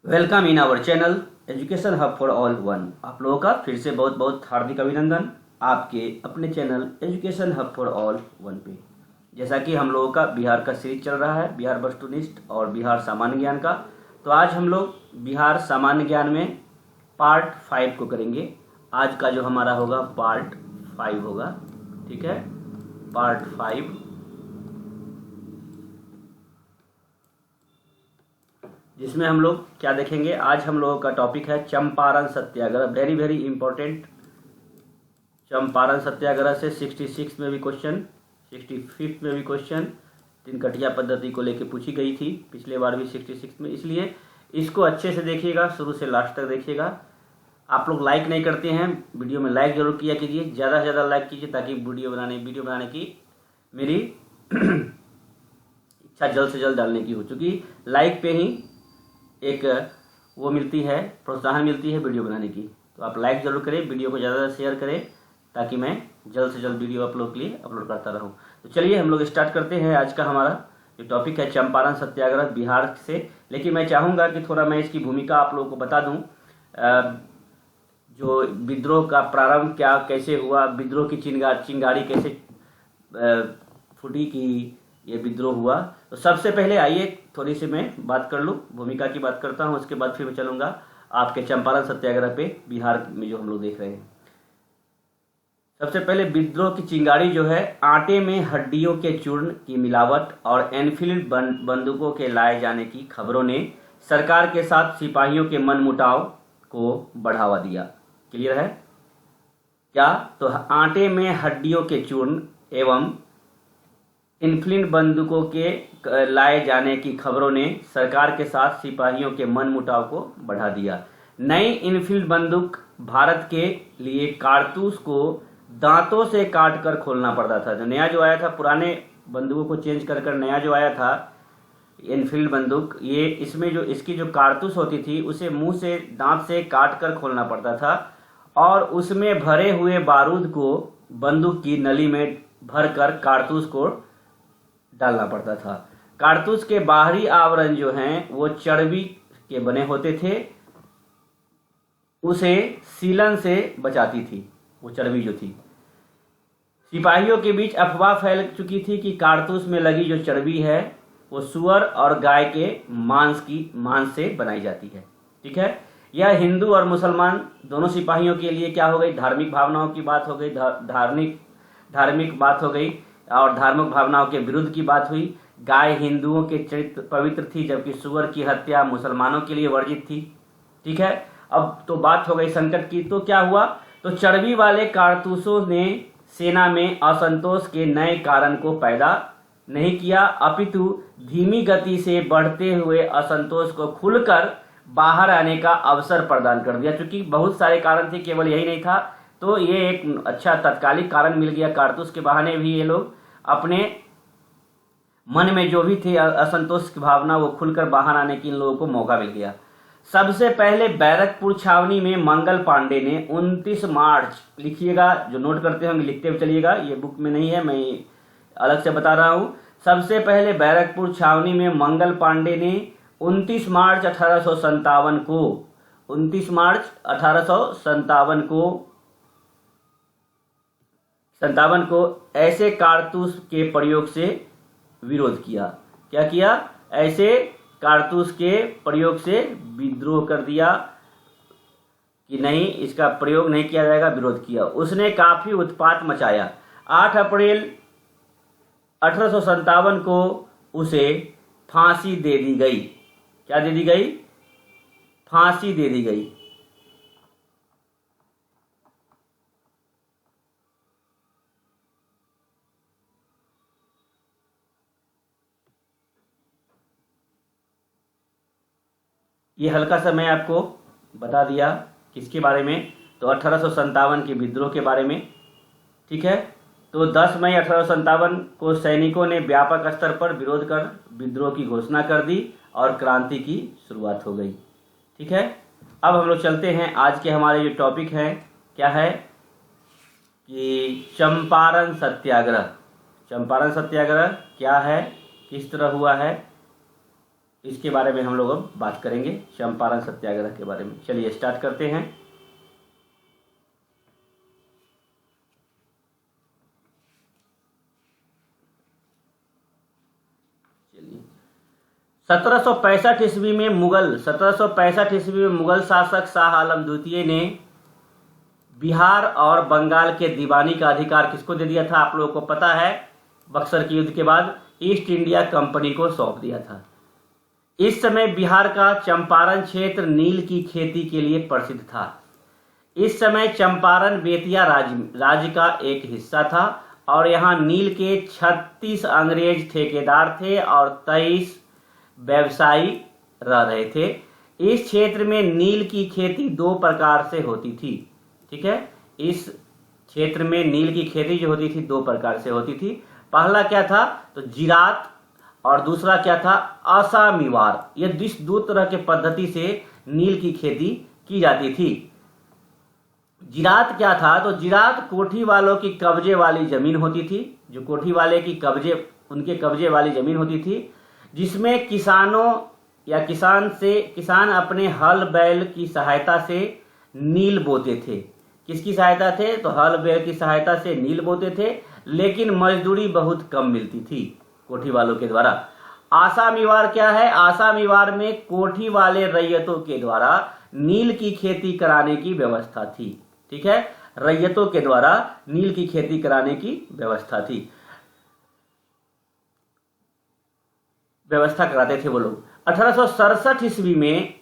Welcome in our channel education hub for all one. आप लोगों का फिर से बहुत बहुत हार्दिक अभिनंदन आपके अपने channel education hub for all one पे। जैसा कि हम लोगों का बिहार का सीरीज चल रहा है, बिहार वस्तुनिष्ठ और बिहार सामान्य ज्ञान का, तो आज हम लोग बिहार सामान्य ज्ञान में पार्ट 5 को करेंगे। आज का जो हमारा होगा पार्ट 5 होगा, ठीक है, पार्ट 5। जिसमें हम लोग क्या देखेंगे, आज हम लोगों का टॉपिक है Champaran Satyagraha. Very very important. Champaran Satyagraha से 66 में भी क्वेश्चन, 65 में भी क्वेश्चन तिनकटिया पद्धति को लेके पूछी गई थी पिछले बार भी 66 में, इसलिए इसको अच्छे से देखिएगा, शुरू से लास्ट तक देखिएगा। आप लोग लाइक नहीं करते हैं, वीडियो में लाइक जरूर किया कीजिए, ज़्यादा से ज़्यादा लाइक कीजिए ताकि वीडियो बनाने की मेरी इच्छा जल्द से जल्द डालने की हो, चूँकि लाइक पे ही एक वो मिलती है, प्रोत्साहन मिलती है वीडियो बनाने की। तो आप लाइक जरूर करें, वीडियो को ज़्यादा शेयर करें ताकि मैं जल्द से जल्द वीडियो आप लोग के लिए अपलोड करता रहूं। तो चलिए हम लोग स्टार्ट करते हैं। आज का हमारा जो टॉपिक है चंपारण सत्याग्रह बिहार से, लेकिन मैं चाहूँगा कि थोड़ा मैं इसकी भूमिका आप लोगों को बता दूँ। जो विद्रोह का प्रारंभ क्या कैसे हुआ, विद्रोह की चिंगारी कैसे फूटी कि ये विद्रोह हुआ। तो सबसे पहले आइए थोड़ी सी मैं बात कर लूँ, भूमिका की बात करता हूँ, उसके बाद फिर मैं चलूँगा आपके चंपारण सत्याग्रह पे बिहार में जो हम लोग देख रहे हैं। सबसे पहले विद्रोह की चिंगारी जो है, आटे में हड्डियों के चूर्ण की मिलावट और एनफील्ड बंदूकों के लाए जाने की खबरों ने सरकार के साथ सिपाहियों के मनमुटाव को बढ़ावा दिया। क्लियर है क्या? तो आटे में हड्डियों के चूर्ण एवं इनफिल्ड बंदूकों के लाए जाने की खबरों ने सरकार के साथ सिपाहियों के मनमुटाव को बढ़ा दिया। नई इनफील्ड बंदूक भारत के लिए कारतूस को दांतों से काट कर खोलना पड़ता था। जो नया जो आया था, पुराने बंदूकों को चेंज कर नया जो आया था इनफील्ड बंदूक, ये इसमें जो इसकी जो कारतूस होती थी उसे मुंह से दांत से काट कर खोलना पड़ता था और उसमें भरे हुए बारूद को बंदूक की नली में भरकर कारतूस को डालना पड़ता था। कारतूस के बाहरी आवरण जो हैं वो चर्बी के बने होते थे, उसे सीलन से बचाती थी वो चर्बी जो थी। सिपाहियों के बीच अफवाह फैल चुकी थी कि कारतूस में लगी जो चर्बी है वो सुअर और गाय के मांस से बनाई जाती है। ठीक है, यह हिंदू और मुसलमान दोनों सिपाहियों के लिए क्या हो गई, धार्मिक भावनाओं की बात हो गई, धार्मिक बात हो गई और धार्मिक भावनाओं के विरुद्ध की बात हुई। गाय हिंदुओं के चरित्र पवित्र थी, जबकि सुअर की हत्या मुसलमानों के लिए वर्जित थी। ठीक है, अब तो बात हो गई संकट की। तो क्या हुआ, तो चर्बी वाले कारतूसों ने सेना में असंतोष के नए कारण को पैदा नहीं किया, अपितु धीमी गति से बढ़ते हुए असंतोष को खुलकर बाहर आने का अवसर प्रदान कर दिया। क्योंकि बहुत सारे कारण थे, केवल यही नहीं था, तो ये एक अच्छा तत्कालिक कारण मिल गया। कारतूस के बहाने भी ये लोग अपने मन में जो भी थे असंतोष की भावना वो खुलकर बाहर आने की इन लोगों को मौका मिल गया। सबसे पहले बैरकपुर छावनी में मंगल पांडे ने 29 मार्च, लिखिएगा, जो नोट करते होंगे लिखते हुए चलिएगा, ये बुक में नहीं है, मैं अलग से बता रहा हूं। सबसे पहले बैरकपुर छावनी में मंगल पांडे ने 29 मार्च 1857 को 29 मार्च 1857 को ऐसे कारतूस के प्रयोग से विरोध किया। क्या किया? ऐसे कारतूस के प्रयोग से विद्रोह कर दिया कि नहीं, इसका प्रयोग नहीं किया जाएगा, विरोध किया। उसने काफी उत्पात मचाया। 8 अप्रैल 1857 को उसे फांसी दे दी गई। क्या दे दी गई? फांसी दे दी गई। ये हल्का सा मैं आपको बता दिया किसके बारे में, तो 1857 के विद्रोह के बारे में। ठीक है, तो 10 मई 1857 को सैनिकों ने व्यापक स्तर पर विरोध कर विद्रोह की घोषणा कर दी और क्रांति की शुरुआत हो गई। ठीक है, अब हम लोग चलते हैं। आज के हमारे जो टॉपिक है क्या है कि चंपारण सत्याग्रह। चंपारण सत्याग्रह क्या है, किस तरह हुआ है, इसके बारे में हम लोग अब बात करेंगे, चंपारण सत्याग्रह के बारे में। चलिए स्टार्ट करते हैं। चलिए 1765 ईस्वी में मुगल शासक शाह आलम द्वितीय ने बिहार और बंगाल के दीवानी का अधिकार किसको दे दिया था? आप लोगों को पता है, बक्सर के युद्ध के बाद ईस्ट इंडिया कंपनी को सौंप दिया था। इस समय बिहार का चंपारण क्षेत्र नील की खेती के लिए प्रसिद्ध था। इस समय चंपारण बेतिया राज्य का एक हिस्सा था और यहाँ नील के 36 अंग्रेज ठेकेदार थे और 23 व्यवसायी रह रहे थे। इस क्षेत्र में नील की खेती 2 प्रकार से होती थी। ठीक है, इस क्षेत्र में नील की खेती जो होती थी 2 प्रकार से होती थी। पहला क्या था? तो जिरात, और दूसरा क्या था? असामिवार। ये 2 तरह के पद्धति से नील की खेती की जाती थी। जिरात क्या था? तो जिरात कोठी वालों की कब्जे वाली जमीन होती थी, जो कोठी वाले की उनके कब्जे वाली जमीन होती थी, जिसमें किसान अपने हल बैल की सहायता से नील बोते थे। किसकी सहायता थे? तो हल बैल की सहायता से नील बोते थे, लेकिन मजदूरी बहुत कम मिलती थी कोठी वालों के द्वारा। आसामीवार क्या है? आसामीवार में कोठी वाले रैयतों के द्वारा नील की खेती कराने की व्यवस्था थी। ठीक है, रैयतों के द्वारा नील की खेती कराने की व्यवस्था कराते थे वो लोग। 1867 ईस्वी में,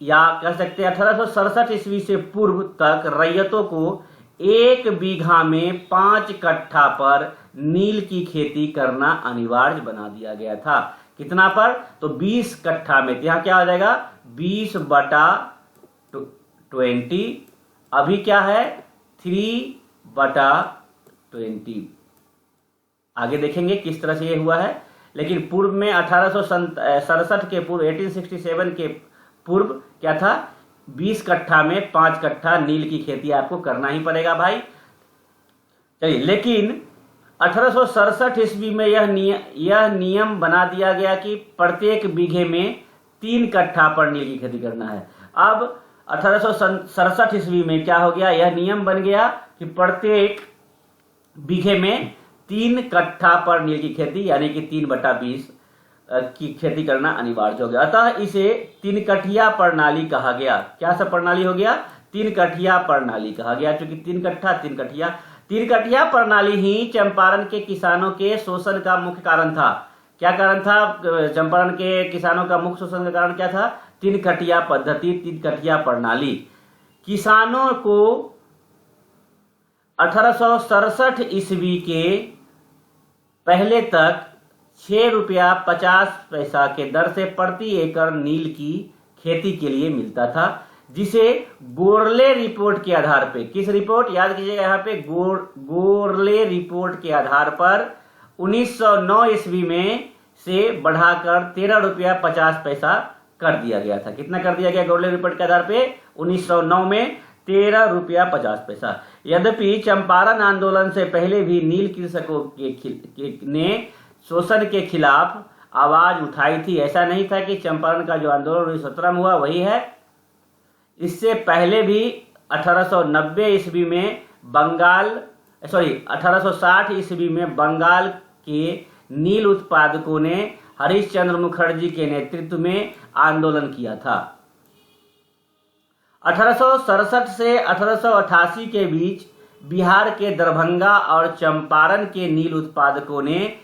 या कह सकते हैं 1867 ईस्वी से पूर्व तक रैयतों को 1 बीघा में 5 कट्ठा पर नील की खेती करना अनिवार्य बना दिया गया था। कितना पर? तो 20 कट्ठा में। यहाँ क्या हो जाएगा? 20/20। अभी क्या है? 3/20। आगे देखेंगे किस तरह से ये हुआ है। लेकिन पूर्व में 1867 के पूर्व, 1867 के पूर्व क्या था? 20 कट्ठा में 5 कट्ठा नील की खेती आपको करना ही पड़ेगा भाई। चलिए, लेकिन 1867 ईस्वी में यह नियम बना दिया गया कि प्रत्येक बीघे में 3 कट्ठा पर नील की खेती करना है। अब 1867 ईस्वी में क्या हो गया? यह नियम बन गया कि प्रत्येक बीघे में 3 कट्ठा पर नील की खेती, यानी कि 3/20 की खेती करना अनिवार्य हो गया। अतः इसे 3 कठिया प्रणाली कहा गया। क्या सब प्रणाली हो गया? 3 कठिया प्रणाली कहा गया, क्योंकि 3 कट्ठा 3 कठिया। 3 कठिया प्रणाली ही चंपारण के किसानों के शोषण का मुख्य कारण था। क्या कारण था? चंपारण के किसानों का मुख्य शोषण का कारण क्या था? 3 कठिया पद्धति, 3 कठिया प्रणाली। किसानों को 1867 ईस्वी के पहले तक 6 रुपया 50 पैसा के दर से प्रति एकड़ नील की खेती के लिए मिलता था, जिसे गोरले रिपोर्ट के आधार पे, किस रिपोर्ट? याद कीजिएगा यहाँ पे, गोरले रिपोर्ट के आधार पर 1909 ईस्वी में से बढ़ाकर 13 रुपया 50 पैसा कर दिया गया था। कितना कर दिया गया गोरले रिपोर्ट के आधार पे? 1909 में 13 रुपया 50 पैसा। यद्यपि चंपारण आंदोलन से पहले भी नील कृषकों ने शोषण के खिलाफ आवाज उठाई थी। ऐसा नहीं था कि चंपारण का जो आंदोलन 1917 में हुआ वही है। इससे पहले भी 1860 ईस्वी में बंगाल के नील उत्पादकों ने हरिश्चंद्र मुखर्जी के नेतृत्व में आंदोलन किया था। 1867 से 1888 के बीच बिहार के दरभंगा और चंपारण के नील उत्पादकों ने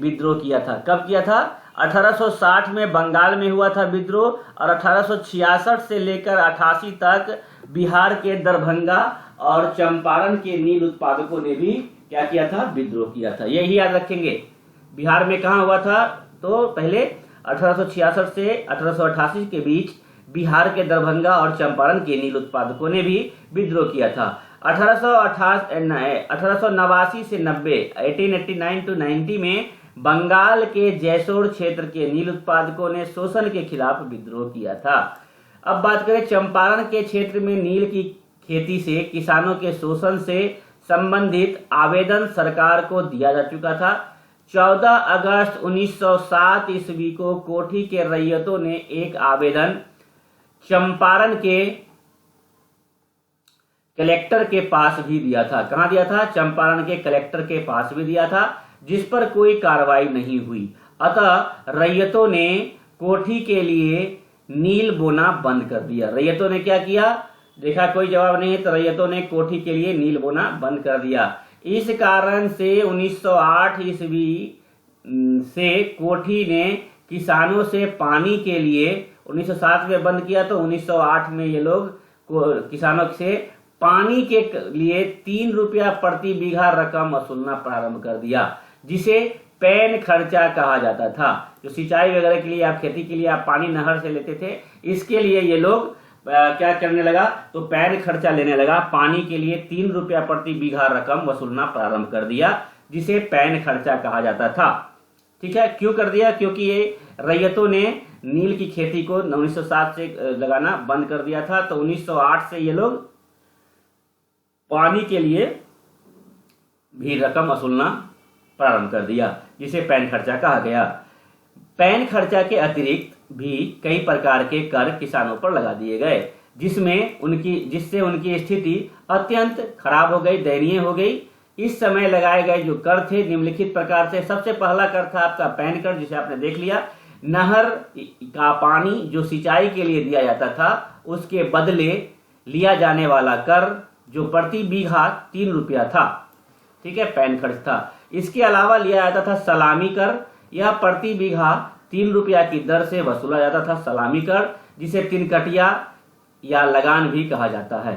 विद्रोह किया था। कब किया था? 1860 में बंगाल में हुआ था विद्रोह, और 1866 से लेकर 88 तक बिहार के दरभंगा और चंपारण के नील उत्पादकों ने भी क्या किया था? विद्रोह किया था। यही याद रखेंगे। बिहार में कहाँ हुआ था? तो पहले 1866 से 1888 के बीच बिहार के दरभंगा और चंपारण के नील उत्पादकों ने भी विद्रोह किया था। 1889 से 90, 1889 to 90 में बंगाल के जैसोर क्षेत्र के नील उत्पादकों ने शोषण के खिलाफ विद्रोह किया था। अब बात करें चंपारण के क्षेत्र में नील की खेती से किसानों के शोषण से संबंधित आवेदन सरकार को दिया जा चुका था। 14 अगस्त 1907 ईस्वी को कोठी के रैयतों ने एक आवेदन चंपारण के कलेक्टर के पास भी दिया था। कहां दिया था? चंपारण के कलेक्टर के पास भी दिया था, जिस पर कोई कार्रवाई नहीं हुई। अतः रैयतों ने कोठी के लिए नील बोना बंद कर दिया। रैयतों ने क्या किया? देखा कोई जवाब नहीं है तो रैयतों ने कोठी के लिए नील बोना बंद कर दिया। इस कारण से 1908 ईस्वी से कोठी ने किसानों से पानी के लिए 1907 में बंद किया, तो 1908 में ये लोग किसानों से पानी के लिए 3 रुपया प्रति बीघा रकम वसूलना प्रारंभ कर दिया, जिसे पैन खर्चा कहा जाता था। जो सिंचाई वगैरह के लिए आप खेती के लिए आप पानी नहर से लेते थे, इसके लिए ये लोग क्या करने लगा? तो पैन खर्चा लेने लगा। पानी के लिए 3 रुपया प्रति बीघा रकम वसूलना प्रारंभ कर दिया, जिसे पैन खर्चा कहा जाता था। ठीक है, क्यों कर दिया? क्योंकि ये रैयतों ने नील की खेती को 1907 से लगाना बंद कर दिया था, तो 1908 से ये लोग पानी के लिए भी रकम वसूलना प्रारंभ कर दिया, जिसे पैन खर्चा कहा गया। पैन खर्चा के अतिरिक्त भी कई प्रकार के कर किसानों पर लगा दिए गए, जिससे उनकी स्थिति अत्यंत खराब हो गई, दयनीय हो गई। इस समय लगाए गए जो कर थे निम्नलिखित प्रकार से। सबसे पहला कर था आपका पैन कर, जिसे आपने देख लिया। नहर का पानी जो सिंचाई के लिए दिया जाता था, उसके बदले लिया जाने वाला कर जो प्रति बीघा 3 रुपया था। ठीक है, पैन खर्च था। इसके अलावा लिया जाता था सलामी कर। यह प्रति बीघा 3 रुपया की दर से वसूला जाता था सलामी कर, जिसे तिनकटिया या लगान भी कहा जाता है।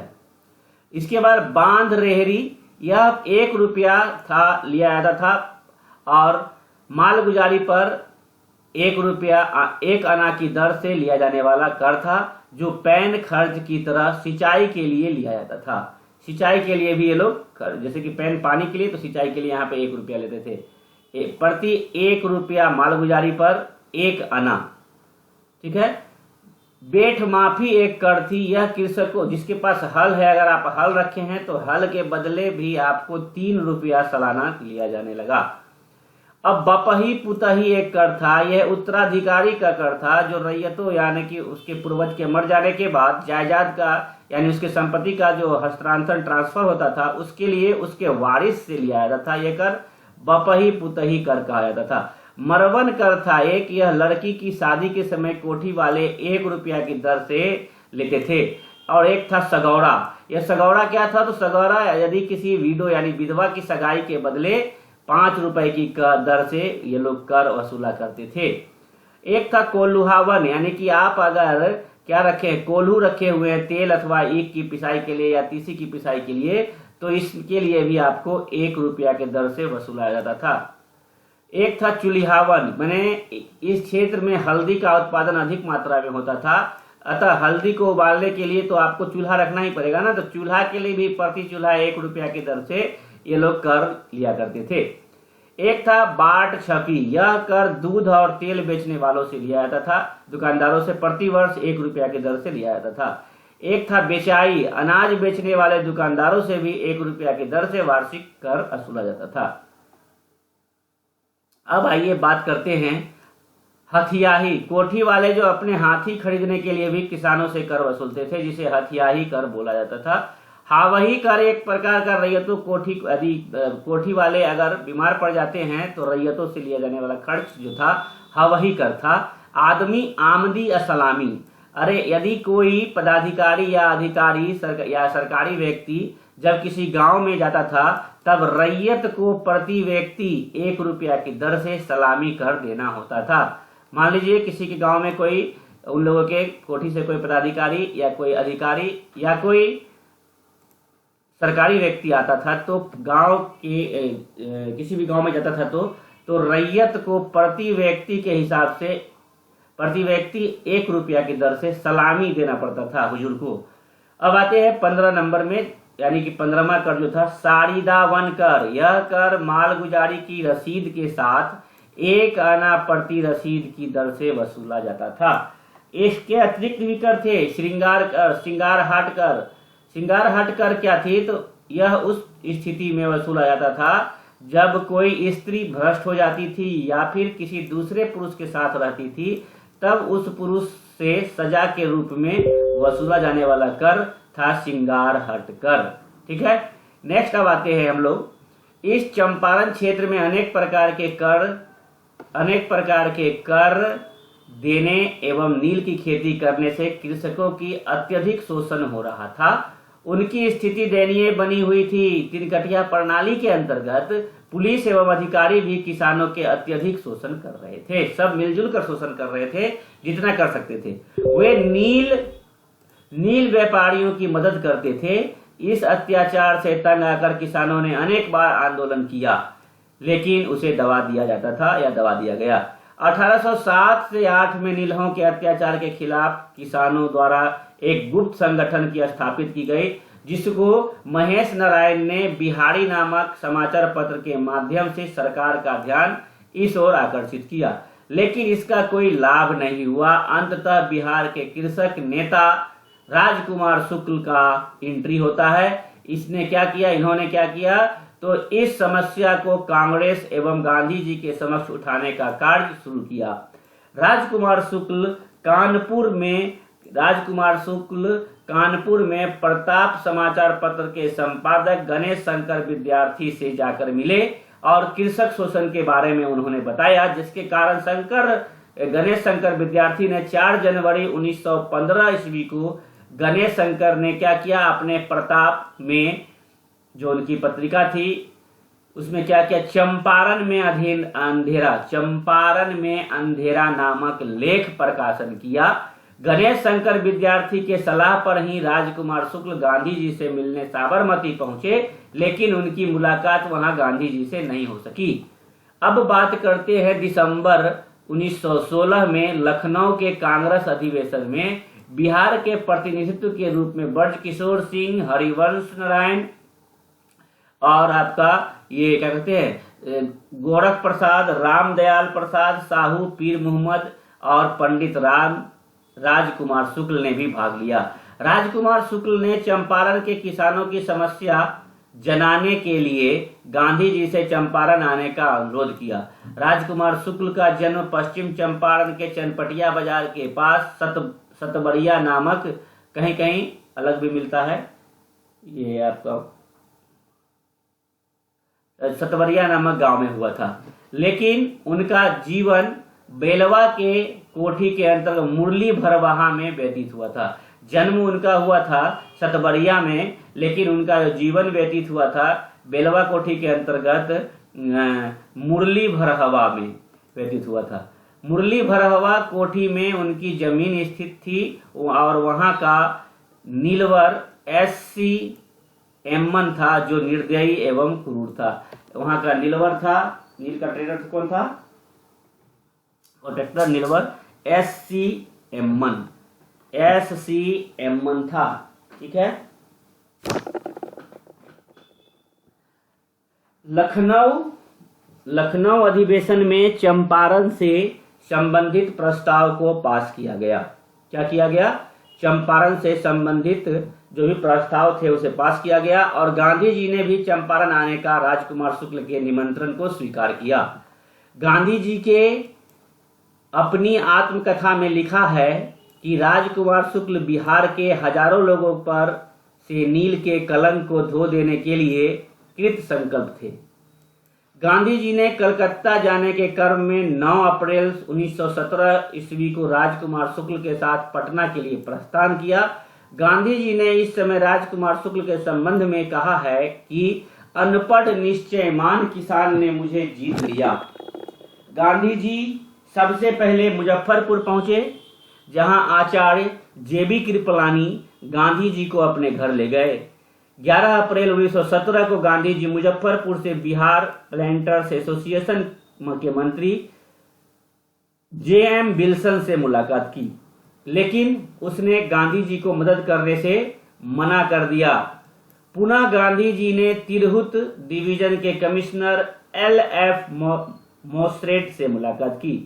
इसके बाद बांध रेहरी, यह 1 रुपया था, लिया जाता था, और मालगुजारी पर 1 रुपया 1 आना की दर से लिया जाने वाला कर था, जो पैन खर्च की तरह सिंचाई के लिए लिया जाता था। सिंचाई के लिए भी ये लोग जैसे कि पैन पानी के लिए, तो सिंचाई के लिए यहाँ पे 1 रुपया लेते थे। प्रति 1 रुपया मालगुजारी पर 1 आना। ठीक है। बेठ माफी एक कर थी। यह कृषकों, जिसके पास हल है, अगर आप हल रखे हैं तो हल के बदले भी आपको 3 रुपया सालाना लिया जाने लगा। अब बपही पुतही एक कर था। यह उत्तराधिकारी का कर था, जो रैयतों यानी कि उसके पूर्वज के मर जाने के बाद जायदाद का यानी उसके संपत्ति का जो हस्तांतरण ट्रांसफर होता था, उसके लिए उसके वारिस से लिया जाता था। यह कर बपही पुतही कर कहा जाता था। मरवन कर था एक, यह लड़की की शादी के समय कोठी वाले 1 रुपया की दर से लेते थे। और एक था सगौड़ा। यह सगौड़ा क्या था? तो सगौड़ा यदि किसी विडो यानी विधवा की सगाई के बदले 5 रुपए की दर से ये लोग कर वसूला करते थे। एक था कोल्हुहावन, यानी कि आप अगर क्या रखे, कोल्हू रखे हुए हैं तेल अथवा ईख की पिसाई के लिए या तीसी की पिसाई के लिए, तो इसके लिए भी आपको 1 रुपया के दर से वसूला जाता था। एक था चूल्हावन, मैंने इस क्षेत्र में हल्दी का उत्पादन अधिक मात्रा में होता था, अतः हल्दी को उबालने के लिए तो आपको चूल्हा रखना ही पड़ेगा ना, तो चूल्हा के लिए भी प्रति चूल्हा 1 रुपया की दर से ये लोग कर लिया करते थे। एक था बाट छपी। यह कर दूध और तेल बेचने वालों से लिया जाता था। दुकानदारों से प्रति वर्ष 1 रुपया की दर से लिया जाता था। एक था बेचाई। अनाज बेचने वाले दुकानदारों से भी 1 रुपया की दर से वार्षिक कर वसूला जाता था। अब आइए बात करते हैं हथियाही। कोठी वाले जो अपने हाथी खरीदने के लिए भी किसानों से कर वसूलते थे, जिसे हथियाही कर बोला जाता था। हावही कर एक प्रकार का रैयतों कोठी वाले अगर बीमार पड़ जाते हैं तो रैयतों से लिया जाने वाला खर्च जो था हावही कर था। आदमी आमदी असलामी। अरे यदि कोई पदाधिकारी या अधिकारी या सरकारी व्यक्ति जब किसी गांव में जाता था, तब रैयत को प्रति व्यक्ति 1 रुपया की दर से सलामी कर देना होता था। मान लीजिए किसी के गांव में कोई उन लोगों के कोठी से कोई पदाधिकारी या कोई अधिकारी या कोई सरकारी व्यक्ति आता था, तो गांव के किसी भी गांव में जाता था तो रैयत को प्रति व्यक्ति के हिसाब से प्रति व्यक्ति 1 रुपया की दर से सलामी देना पड़ता था हुजूर को। अब आते हैं 15 नंबर में, यानी कि 15वां कर जो था साड़ीदावन कर। यह कर मालगुजारी की रसीद के साथ 1 आना प्रति रसीद की दर से वसूला जाता था। इसके अतिरिक्त भी कर थे श्रृंगार कर, श्रृंगार हाट कर। श्रृंगार हाट कर क्या थी? तो यह उस स्थिति में वसूला जाता था जब कोई स्त्री भ्रष्ट हो जाती थी या फिर किसी दूसरे पुरुष के साथ रहती थी, तब उस पुरुष से सजा के रूप में वसूला जाने वाला कर था श्रृंगार हट कर। ठीक है, नेक्स्ट अब आते हैं हम लोग। इस चंपारण क्षेत्र में अनेक प्रकार के कर देने एवं नील की खेती करने से कृषकों की अत्यधिक शोषण हो रहा था। उनकी स्थिति दयनीय बनी हुई थी। तिनकटिया प्रणाली के अंतर्गत पुलिस एवं अधिकारी भी किसानों के अत्यधिक शोषण कर रहे थे। सब मिलजुल कर शोषण कर रहे थे जितना कर सकते थे। वे नील व्यापारियों की मदद करते थे। इस अत्याचार से तंग आकर किसानों ने अनेक बार आंदोलन किया, लेकिन उसे दबा दिया जाता था या दबा दिया गया। 1807 से 8 में नीलहों के अत्याचार के खिलाफ किसानों द्वारा एक गुप्त संगठन की स्थापित की गई, जिसको महेश नारायण ने बिहारी नामक समाचार पत्र के माध्यम से सरकार का ध्यान इस ओर आकर्षित किया, लेकिन इसका कोई लाभ नहीं हुआ। अंततः बिहार के कृषक नेता राजकुमार शुक्ल का एंट्री होता है। इन्होंने क्या किया तो इस समस्या को कांग्रेस एवं गांधी जी के समक्ष उठाने का कार्य शुरू किया। राजकुमार शुक्ल कानपुर में प्रताप समाचार पत्र के संपादक गणेश शंकर विद्यार्थी से जाकर मिले और कृषक शोषण के बारे में उन्होंने बताया, जिसके कारण गणेश शंकर विद्यार्थी ने 4 जनवरी 1915 ईस्वी को गणेश शंकर ने क्या किया, अपने प्रताप में जो उनकी पत्रिका थी उसमें क्या किया, चंपारण में अंधेरा नामक लेख प्रकाशन किया। गणेश शंकर विद्यार्थी के सलाह पर ही राजकुमार शुक्ल गांधी जी से मिलने साबरमती पहुंचे, लेकिन उनकी मुलाकात वहां गांधी जी से नहीं हो सकी। अब बात करते हैं दिसंबर 1916 में लखनऊ के कांग्रेस अधिवेशन में बिहार के प्रतिनिधित्व के रूप में ब्रजकिशोर सिंह, हरिवंश नारायण और आपका ये क्या कहते हैं गोरख प्रसाद, रामदयाल प्रसाद साहू, पीर मोहम्मद और पंडित राजकुमार शुक्ल ने भी भाग लिया। राजकुमार शुक्ल ने चंपारण के किसानों की समस्या जनाने के लिए गांधी जी से चंपारण आने का अनुरोध किया। राजकुमार शुक्ल का जन्म पश्चिम चंपारण के चनपटिया बाजार के पास सतबरिया नामक, कहीं कहीं अलग भी मिलता है, ये आपका सतबरिया नामक गांव में हुआ था, लेकिन उनका जीवन बेलवा के कोठी के अंतर्गत मुरली भरवाहा में व्यतीत हुआ था। जन्म उनका हुआ था सतबरिया में, लेकिन उनका जो जीवन व्यतीत हुआ था बेलवा कोठी के अंतर्गत मुरली भरहवा में व्यतीत हुआ था। मुरली भरहवा कोठी में उनकी जमीन स्थित थी और वहां का नीलवर SC एम्मन था, जो निर्दयी एवं क्रूर था। वहां का नीलवर था, नील का ट्रेडर कौन था, प्रोटेक्टर नीलवर SC एम्मन था। ठीक है, लखनऊ अधिवेशन में चंपारण से संबंधित प्रस्ताव को पास किया गया। क्या किया गया, चंपारण से संबंधित जो भी प्रस्ताव थे उसे पास किया गया और गांधी जी ने भी चंपारण आने का राजकुमार शुक्ल के निमंत्रण को स्वीकार किया। गांधी जी के अपनी आत्मकथा में लिखा है कि राजकुमार शुक्ल बिहार के हजारों लोगों पर से नील के कलंक को धो देने के लिए कृत संकल्प थे। गांधी जी ने कलकत्ता जाने के क्रम में 9 अप्रैल 1917 ईस्वी को राजकुमार शुक्ल के साथ पटना के लिए प्रस्थान किया। गांधी जी ने इस समय राजकुमार शुक्ल के संबंध में कहा है कि अनपढ़ निश्चयमान किसान ने मुझे जीत लिया। गांधी जी सबसे पहले मुजफ्फरपुर पहुंचे, जहां आचार्य JB कृपलानी गांधी जी को अपने घर ले गए। 11 अप्रैल 1917 को गांधी जी मुजफ्फरपुर से बिहार प्लांटर्स एसोसिएशन के मंत्री JM विल्सन से मुलाकात की, लेकिन उसने गांधी जी को मदद करने से मना कर दिया। पुनः गांधी जी ने तिरहुत डिवीजन के कमिश्नर LF मोर्सेट से मुलाकात की।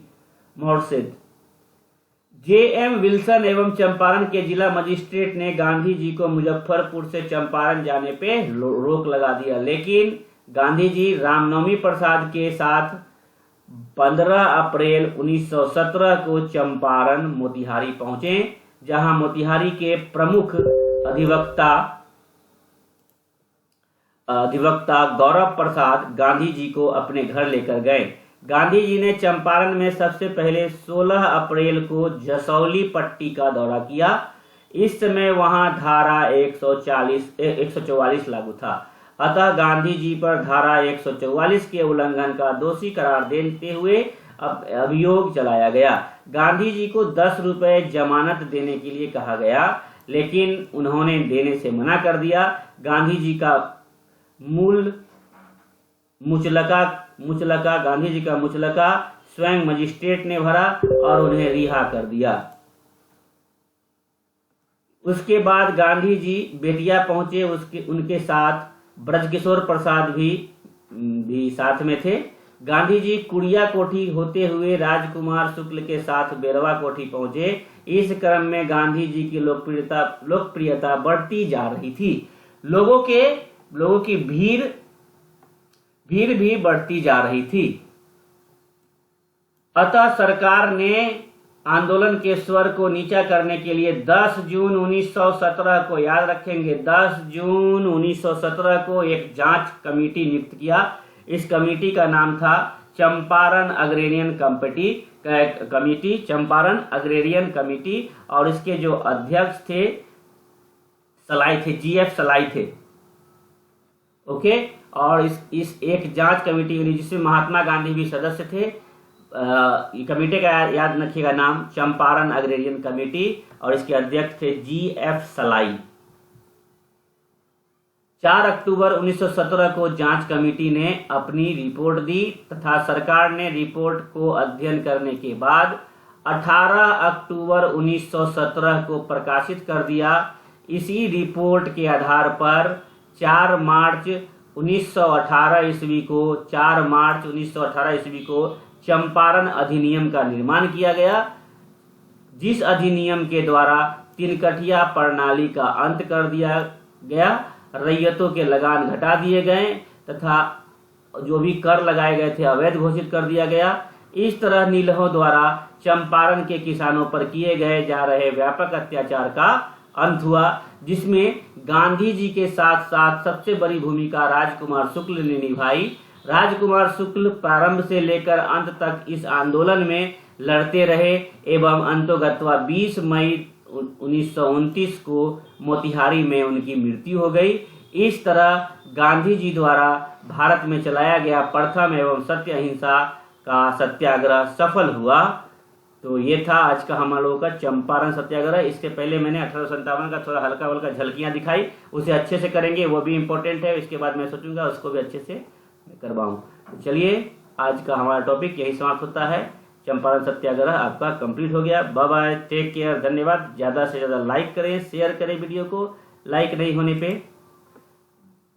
JM विल्सन एवं चंपारण के जिला मजिस्ट्रेट ने गांधी जी को मुजफ्फरपुर से चंपारण जाने पे रोक लगा दिया, लेकिन गांधी जी रामनवमी प्रसाद के साथ 15 अप्रैल 1917 को चंपारण मोतिहारी पहुंचे, जहां मोतिहारी के प्रमुख अधिवक्ता गौरव प्रसाद गांधी जी को अपने घर लेकर गए। गांधी जी ने चंपारण में सबसे पहले 16 अप्रैल को जसौली पट्टी का दौरा किया। इस समय वहां धारा 144 लागू था, अतः गांधी जी पर धारा 144 के उल्लंघन का दोषी करार देते हुए अभियोग चलाया गया। गांधी जी को 10 रुपए जमानत देने के लिए कहा गया, लेकिन उन्होंने देने से मना कर दिया। गांधी जी का मुचलका स्वयं मजिस्ट्रेट ने भरा और उन्हें रिहा कर दिया। उसके बाद गांधी जी बेतिया पहुंचे, उनके साथ ब्रजकिशोर प्रसाद भी साथ में थे। गांधी जी कुड़िया कोठी होते हुए राजकुमार शुक्ल के साथ बेरवा कोठी पहुंचे। इस क्रम में गांधी जी की लोकप्रियता बढ़ती जा रही थी। लोगों की भीड़ भी बढ़ती जा रही थी। अतः सरकार ने आंदोलन के स्वर को नीचा करने के लिए 10 जून 1917 को, याद रखेंगे, 10 जून 1917 को एक जांच कमेटी नियुक्त किया। इस कमेटी का नाम था चंपारण अग्रेरियन कमेटी, और इसके जो अध्यक्ष थे GF सलाई थे। ओके, और इस एक जांच कमेटी जिसमें महात्मा गांधी भी सदस्य थे। कमेटी का याद रखिएगा नाम, चंपारण अग्रेरियन कमेटी, और इसके अध्यक्ष थे GF सलाई। 4 अक्टूबर 1917 को जांच कमेटी ने अपनी रिपोर्ट दी तथा सरकार ने रिपोर्ट को अध्ययन करने के बाद 18 अक्टूबर 1917 को प्रकाशित कर दिया। इसी रिपोर्ट के आधार पर 4 मार्च 1918 ईस्वी को चंपारण अधिनियम का निर्माण किया गया, जिस अधिनियम के द्वारा तिनकठिया प्रणाली का अंत कर दिया गया, रैयतों के लगान घटा दिए गए तथा जो भी कर लगाए गए थे अवैध घोषित कर दिया गया। इस तरह नीलहों द्वारा चंपारण के किसानों पर किए गए जा रहे व्यापक अत्याचार का अंत हुआ, जिसमें गांधी जी के साथ साथ सबसे बड़ी भूमिका राजकुमार शुक्ल ने निभाई। राजकुमार शुक्ल प्रारंभ से लेकर अंत तक इस आंदोलन में लड़ते रहे एवं अंतोगत्वा 20 मई 1929 को मोतिहारी में उनकी मृत्यु हो गई। इस तरह गांधी जी द्वारा भारत में चलाया गया प्रथम एवं सत्य अहिंसा का सत्याग्रह सफल हुआ। तो ये था आज का हम लोगों का चंपारण सत्याग्रह। इसके पहले मैंने 1857 का थोड़ा हल्का झलकियां दिखाई, उसे अच्छे से करेंगे, वो भी इम्पोर्टेंट है। इसके बाद मैं सोचूंगा उसको भी अच्छे से करवाऊं। तो चलिए, आज का हमारा टॉपिक यही समाप्त होता है। चंपारण सत्याग्रह आपका कंप्लीट हो गया। बाय बाय, टेक केयर, धन्यवाद। ज़्यादा से ज़्यादा लाइक करें, शेयर करें वीडियो को। लाइक नहीं होने पे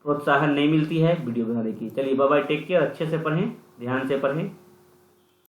प्रोत्साहन नहीं मिलती है वीडियो बनाने की। चलिए बाय बाय, टेक केयर, अच्छे से पढ़ें, ध्यान से पढ़ें।